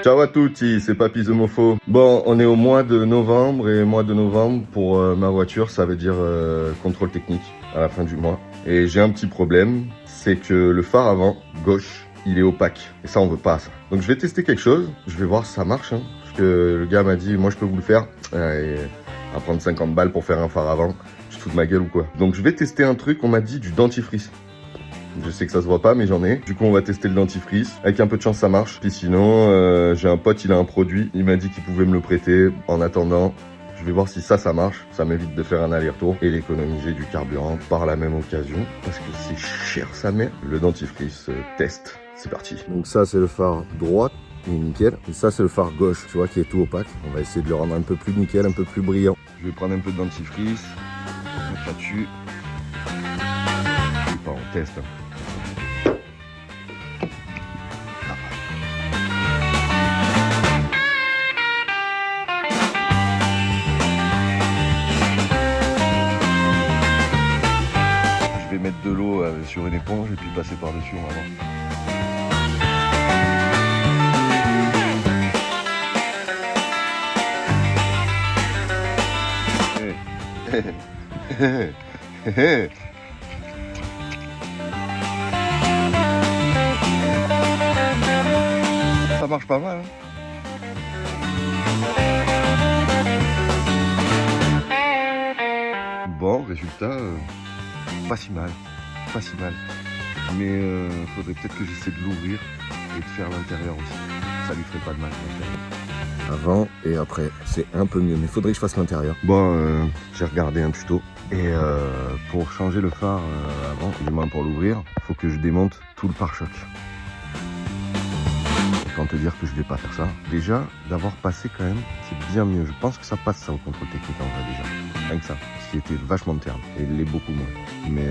Ciao à tutti, c'est Papy Zomofo. Bon, on est au mois de novembre et mois de novembre pour ma voiture, ça veut dire contrôle technique à la fin du mois. Et j'ai un petit problème, c'est que le phare avant, gauche, il est opaque. Et ça, on veut pas ça. Donc je vais tester quelque chose, je vais voir si ça marche. Hein, parce que le gars m'a dit, moi je peux vous le faire. Et on va prendre 50 balles pour faire un phare avant. Je te fous de ma gueule ou quoi? Donc je vais tester un truc, on m'a dit du dentifrice. Je sais que ça se voit pas, mais j'en ai. Du coup, on va tester le dentifrice. Avec un peu de chance, ça marche. Puis sinon, j'ai un pote, il a un produit. Il m'a dit qu'il pouvait me le prêter. En attendant, je vais voir si ça marche. Ça m'évite de faire un aller-retour et d'économiser du carburant par la même occasion. Parce que c'est cher, sa mère. Le dentifrice test. C'est parti. Donc ça, c'est le phare droit. Nickel. Et ça, c'est le phare gauche, tu vois, qui est tout opaque. On va essayer de le rendre un peu plus nickel, un peu plus brillant. Je vais prendre un peu de dentifrice. Mettre là-dessus. Pas on teste. Hein. Je vais mettre de l'eau sur une éponge et puis passer par-dessus, on va voir. Ça marche pas mal. Hein. Bon, résultat, pas si mal. Pas si mal. Mais faudrait peut-être que j'essaie de l'ouvrir et de faire l'intérieur aussi. Ça lui ferait pas de mal. Avant et après, c'est un peu mieux, mais faudrait que je fasse l'intérieur. Bon, j'ai regardé un tuto. Et pour changer le phare avant, du moins pour l'ouvrir, faut que je démonte tout le pare-choc. Autant te dire que je vais pas faire ça. Déjà, d'avoir passé quand même, c'est bien mieux. Je pense que ça passe ça au contrôle technique en vrai déjà. Rien que ça. Ce qui était vachement de terme. Et il l'est beaucoup moins. Mais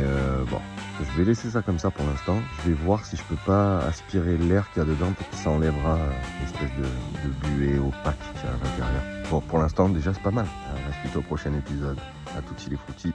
bon, je vais laisser ça comme ça pour l'instant. Je vais voir si je peux pas aspirer l'air qu'il y a dedans. Peut-être que ça enlèvera l'espèce de buée opaque qu'il y a à l'intérieur. Bon, pour l'instant, déjà, c'est pas mal. À la suite au prochain épisode. À tutti les frutti.